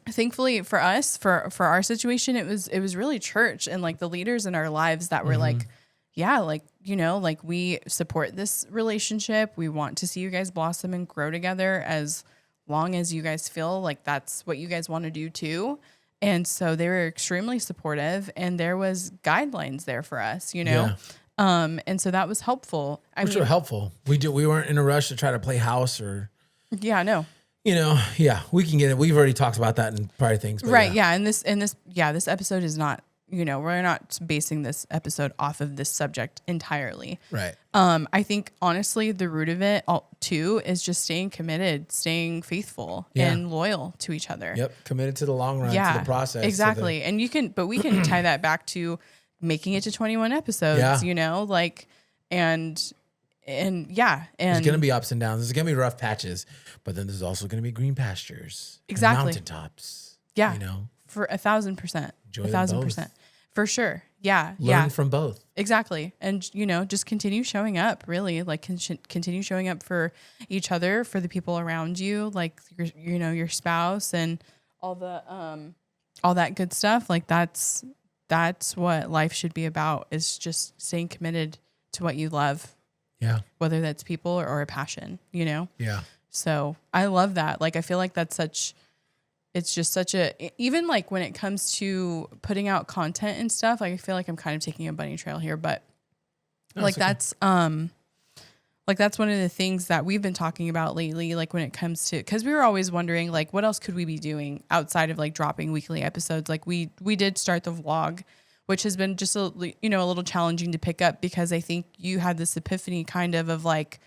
Thankfully for us, for our situation, it was really church and like the leaders in our lives that were like, yeah, like, like we support this relationship. We want to see you guys blossom and grow together as long as you guys feel like that's what you guys want to do too. And so they were extremely supportive and there was guidelines there for us, Yeah. And so that was helpful. Which were helpful. We weren't in a rush to try to play house or, yeah, no. we can get it. We've already talked about that in prior things. But Right. Yeah. And this episode is not, we're not basing this episode off of this subject entirely. Right. I think honestly, the root of it all too is just staying committed, staying faithful and loyal to each other. Yep. Committed to the long run, to the process. Exactly. And we can tie that back to making it to 21 episodes, and there's going to be ups and downs. There's going to be rough patches, but then there's also going to be green pastures. and Exactly. mountaintops. Yeah. You know, for 1,000%, Enjoy them 1,000%. For sure. Yeah. learn from both. Exactly. And, just continue showing up, really, like continue showing up for each other, for the people around you, like your spouse and all that good stuff. Like that's what life should be about, is just staying committed to what you love, Yeah. whether that's people or a passion, Yeah. So I love that. Like, I feel like it's just such even like when it comes to putting out content and stuff, like I feel like I'm kind of taking a bunny trail here, but No, like it's okay. that's, Like that's one of the things that we've been talking about lately, like when it comes to, because we were always wondering like what else could we be doing outside of like dropping weekly episodes. Like we did start the vlog, which has been just a little challenging to pick up, because I think you had this epiphany kind of like,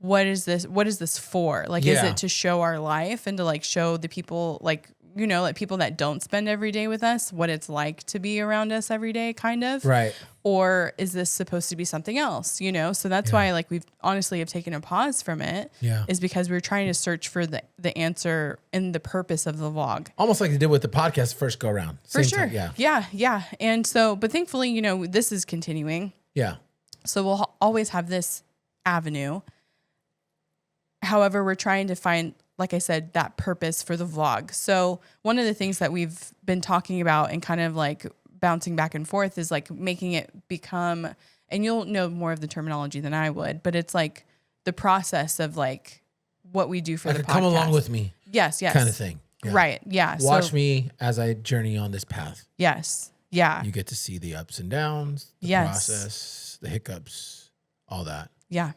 what is this for? Like, is it to show our life and to like show the people, like, like people that don't spend every day with us, what it's like to be around us every day, kind of. Right. Or is this supposed to be something else, So that's why like we've honestly have taken a pause from it. Yeah. Is because we're trying to search for the answer and the purpose of the vlog. Almost like they did with the podcast first go around. For Same sure. time, yeah. Yeah. And so, but thankfully, this is continuing. Yeah. So we'll always have this avenue. However, we're trying to find, like I said, that purpose for the vlog. So one of the things that we've been talking about and kind of like bouncing back and forth is like making it become, and you'll know more of the terminology than I would, but it's like the process of like what we do for the podcast. Come along with me. Yes. Kind of thing. Yeah. Right. Yeah. Watch me as I journey on this path. Yes. Yeah. You get to see the ups and downs, the process, the hiccups, all that. Yeah.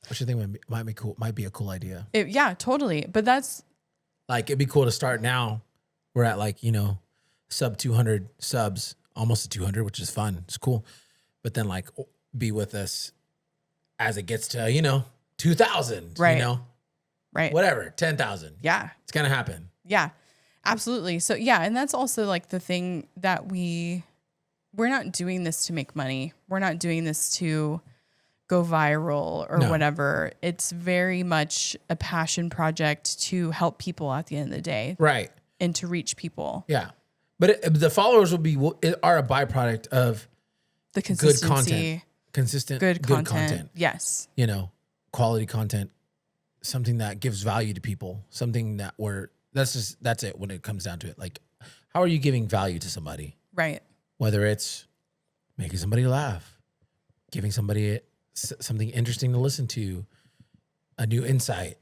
Which I think might be cool. Might be a cool idea. Yeah, totally. But that's like, it'd be cool to start now. We're at like, sub 200 subs, almost to 200, which is fun. It's cool. But then like be with us as it gets to, 2,000, right. Right. Whatever, 10,000. Yeah. It's going to happen. Yeah, absolutely. So yeah. And that's also like the thing that we're not doing this to make money. We're not doing this to go viral or whatever. It's very much a passion project to help people at the end of the day. Right. And to reach people. Yeah. But the followers are a byproduct of the consistency, good content, consistent, good content. Yes. Quality content, something that gives value to people, something that that's it when it comes down to it. Like, how are you giving value to somebody? Right. Whether it's making somebody laugh, giving somebody something interesting to listen to, a new insight,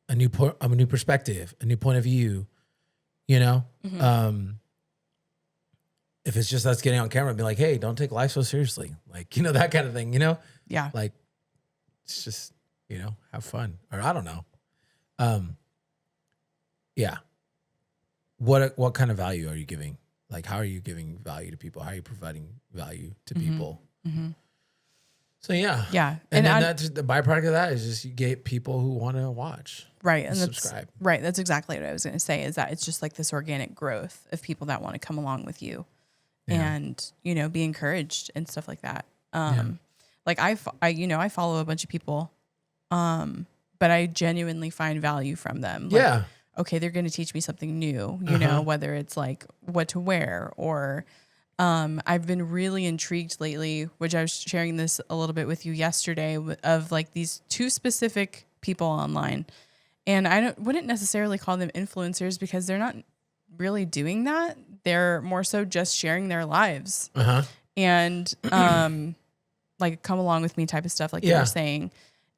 a new perspective, a new point of view, Mm-hmm. If it's just us getting on camera and be like, hey, don't take life so seriously. Like, that kind of thing, Yeah. like it's just, have fun, or I don't know. Yeah. What kind of value are you giving? Like, how are you giving value to people? How are you providing value to people? Mm-hmm. So yeah. Yeah. And then that's the byproduct of that is just you get people who want to watch. Right. And subscribe. Right. That's exactly what I was going to say, is that it's just like this organic growth of people that want to come along with you and, be encouraged and stuff like that. Like I follow a bunch of people, but I genuinely find value from them. Like, okay, they're going to teach me something new, whether it's like what to wear or I've been really intrigued lately, which I was sharing this a little bit with you yesterday, of like these two specific people online. And I wouldn't necessarily call them influencers because they're not really doing that. They're more so just sharing their lives and like come along with me type of stuff, like you were saying.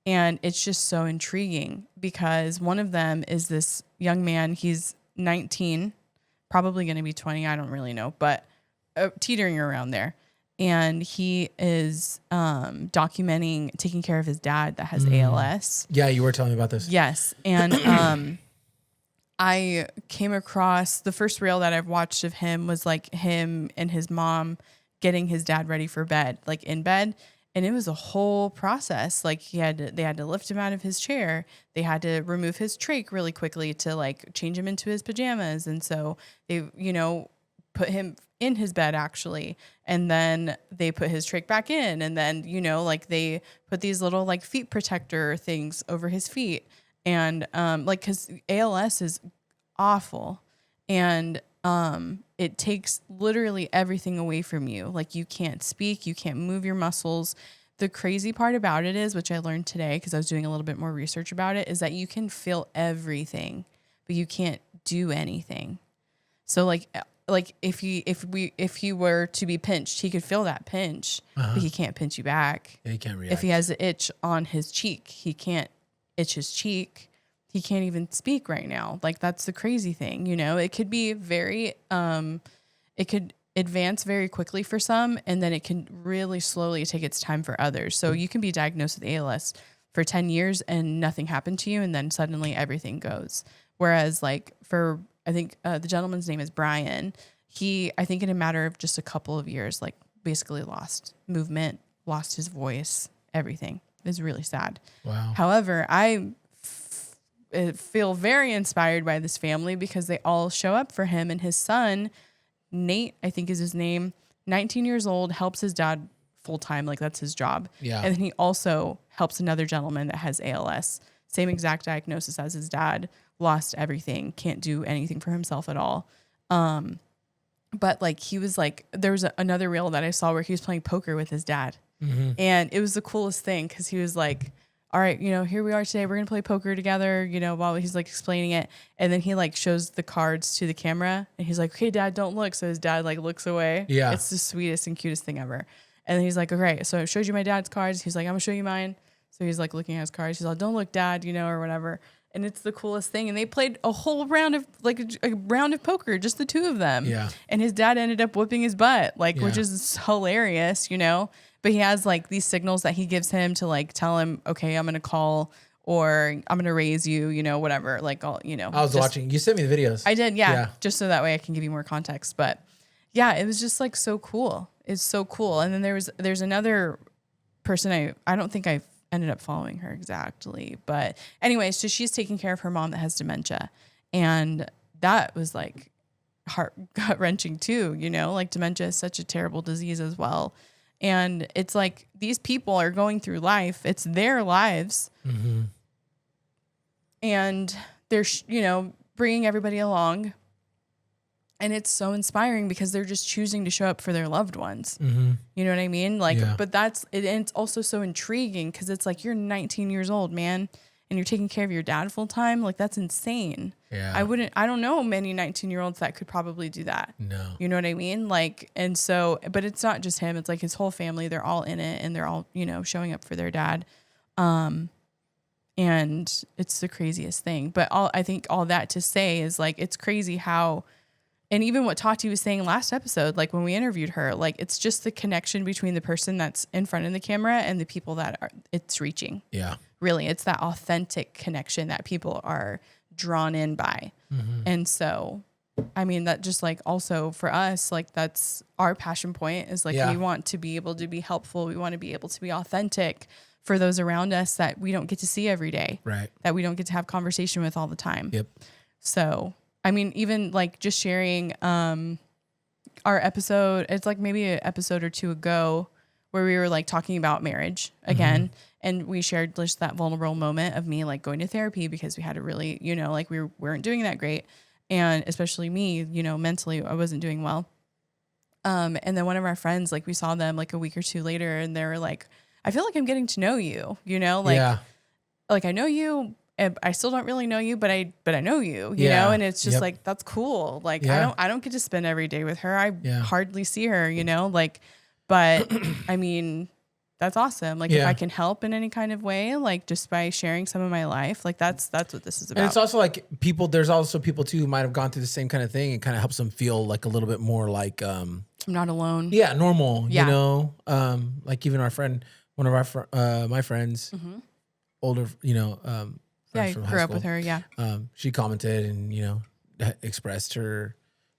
And it's just so intriguing because one of them is this young man. He's 19, probably going to be 20. I don't really know, but teetering around there. And he is documenting taking care of his dad that has ALS. Yeah, you were telling me about this. Yes. And I came across the first reel that I've watched of him was like him and his mom getting his dad ready for bed, like in bed. And it was a whole process. Like they had to lift him out of his chair. They had to remove his trach really quickly to like change him into his pajamas. And so they, put him in his bed actually. And then they put his trach back in. And then, like they put these little like feet protector things over his feet. And cause ALS is awful. And it takes literally everything away from you. Like you can't speak, you can't move your muscles. The crazy part about it is, which I learned today because I was doing a little bit more research about it, is that you can feel everything, but you can't do anything. So like if he were to be pinched, he could feel that pinch, but he can't pinch you back. Yeah, he can't react. If he has an itch on his cheek, he can't itch his cheek. He can't even speak right now. Like that's the crazy thing, it could be very, it could advance very quickly for some, and then it can really slowly take its time for others. So you can be diagnosed with ALS for 10 years and nothing happened to you, and then suddenly everything goes. Whereas like for, I think the gentleman's name is Brian. He, I think in a matter of just a couple of years, like basically lost movement, lost his voice, everything. It's really sad. Wow. However, I feel very inspired by this family because they all show up for him, and his son, Nate, I think is his name, 19 years old, helps his dad full time. Like that's his job. Yeah. And then he also helps another gentleman that has ALS, same exact diagnosis as his dad, lost everything, can't do anything for himself at all. But like he was like, there was another reel that I saw where he was playing poker with his dad. Mm-hmm. And it was the coolest thing because he was like, all right, you know, here we are today. We're going to play poker together, you know, while he's like explaining it. And then he like shows the cards to the camera and he's like, okay, dad, don't look. So his dad like looks away. Yeah. It's the sweetest and cutest thing ever. And then he's like, okay, so I showed you my dad's cards. He's like, I'm going to show you mine. So he's like looking at his cards. He's like, don't look, dad, you know, or whatever. And it's the coolest thing. And they played a whole round of like a round of poker, just the two of them. Yeah. And his dad ended up whipping his butt, like, Yeah. which is hilarious, you know? But he has like these signals that he gives him to like tell him, okay, I'm going to call or I'm going to raise you, you know, whatever. Like, all, you know, I was watching. You sent me the videos. I did. Yeah, Yeah. just so that way I can give you more context. But yeah, it was just like so cool. It's so cool. And then there's another person I don't think I ended up following her exactly. But anyway, so she's taking care of her mom that has dementia. And that was like gut wrenching too, you know, like dementia is such a terrible disease as well. And it's like these people are going through life. It's their lives. Mm-hmm. And they're, you know, bringing everybody along. And it's so inspiring because they're just choosing to show up for their loved ones. Mm-hmm. You know what I mean? Like, Yeah. but that's it. And it's also so intriguing because it's like you're 19 years old, man, and you're taking care of your dad full time. Like, that's insane. Yeah. I don't know many 19-year-olds that could probably do that. No. You know what I mean? Like, and so, but it's not just him. It's like his whole family. They're all in it and they're all, you know, showing up for their dad. And it's the craziest thing. But I think all that to say is like, it's crazy how, and even what Tati was saying last episode, like when we interviewed her, like it's just the connection between the person that's in front of the camera and the people that it's reaching. Yeah. Really, it's that authentic connection that people are drawn in by. Mm-hmm. And so, I mean, that just like also for us, like that's our passion point is like, we want to be able to be helpful. We want to be able to be authentic for those around us that we don't get to see every day. Right. That we don't get to have conversation with all the time. Yep. So, I mean, even like just sharing our episode, it's like maybe an episode or two ago where we were like talking about marriage again. Mm-hmm. And we shared just that vulnerable moment of me like going to therapy because we had a really, you know, like we weren't doing that great. And especially me, you know, mentally I wasn't doing well. And then one of our friends, like we saw them like a week or two later and they were like, I feel like I'm getting to know you, you know, like, like I know you. I still don't really know you, but I know you, you know, and it's just like, that's cool. Like, I don't get to spend every day with her. I hardly see her, you know, like, but I mean, that's awesome. Like if I can help in any kind of way, like just by sharing some of my life, like that's what this is about. And it's also like there's also people too who might have gone through the same kind of thing and kind of helps them feel like a little bit more like, I'm not alone. Yeah. Normal, you know, like even our friend, one of our, my friends, older, you know, yeah, I grew up with her. Yeah. She commented and, you know, expressed her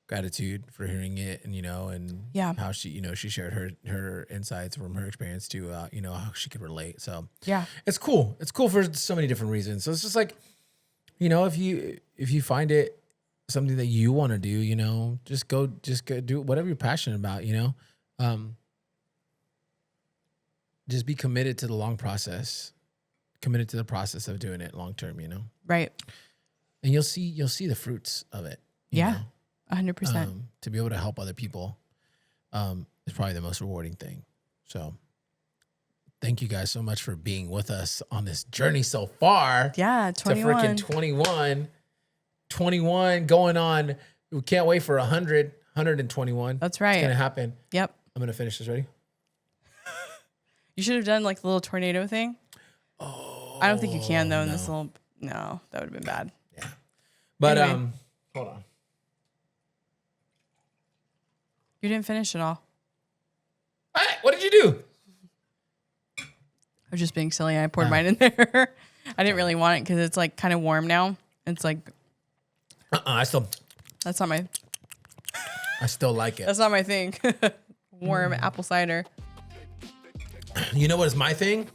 gratitude for hearing it and, you know, and how she, you know, she shared her insights from her experience to, you know, how she could relate. So yeah, it's cool. It's cool for so many different reasons. So it's just like, you know, if you find it something that you want to do, you know, just go do whatever you're passionate about, you know, just be committed to the long process. Committed to the process of doing it long term, you know? Right. And you'll see the fruits of it. Yeah. 100%. To be able to help other people is probably the most rewarding thing. So thank you guys so much for being with us on this journey so far. Yeah, 21. To freaking 21 going on. We can't wait for 121. That's right. It's going to happen. Yep. I'm going to finish this. Ready? You should have done like the little tornado thing. Oh. I don't think you can though in this little, no, that would have been bad. Yeah. But anyway. Hold on. You didn't finish it all. What did you do? was just being silly. I poured mine in there. I didn't really want it because it's like kind of warm now. It's like that's not my. I still like it. That's not my thing. Warm apple cider. You know what is my thing?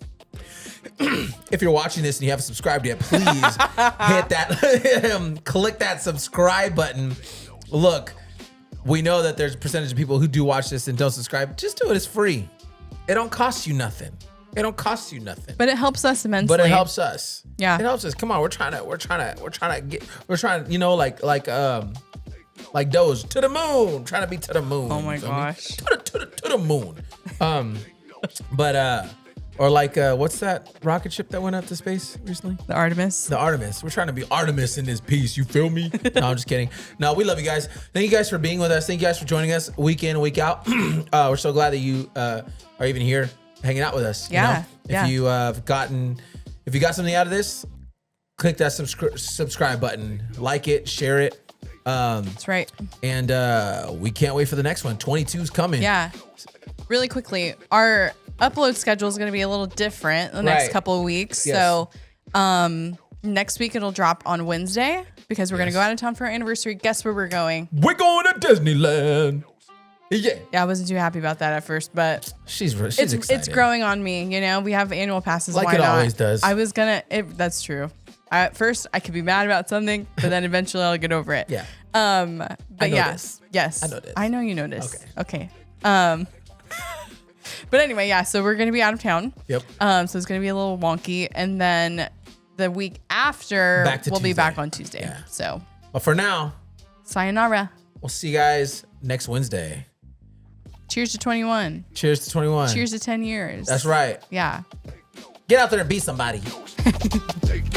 If you're watching this and you haven't subscribed yet, please hit that, click that subscribe button. Look, we know that there's a percentage of people who do watch this and don't subscribe. Just do it. It's free. It don't cost you nothing. It don't cost you nothing. But it helps us immensely. But it helps us. Yeah. It helps us. Come on, we're trying to, you know, like Doge to the moon. Trying to be to the moon. Oh my You feel me? gosh. To the moon. Or like what's that rocket ship that went up to space recently? The Artemis. The Artemis. We're trying to be Artemis in this piece. You feel me? No, I'm just kidding. No, we love you guys. Thank you guys for being with us. Thank you guys for joining us week in, week out. We're so glad that you are even here hanging out with us. Yeah. You know? If you if you got something out of this, click that subscribe button, like it, share it. That's right. And we can't wait for the next one. 22's coming. Yeah. Really quickly, our upload schedule is going to be a little different the next couple of weeks. Yes. So next week it'll drop on Wednesday because we're going to go out of town for our anniversary. Guess where we're going? We're going to Disneyland. Yeah. Yeah, I wasn't too happy about that at first, but She's excited. it's growing on me. You know, we have annual passes. Like Why it not? always does. I was gonna. That's true. At first, I could be mad about something, but then eventually I'll get over it. Yeah. But know yeah, this. yes, I know this. I know you know this. Okay. But anyway, yeah. So we're gonna be out of town. Yep. So it's gonna be a little wonky, and then the week after we'll be back on Tuesday. Yeah. So. But for now, Sayonara. we'll see you guys next Wednesday. Cheers to 21. Cheers to 21. Cheers to 10 years. That's right. Yeah. Get out there and be somebody. Take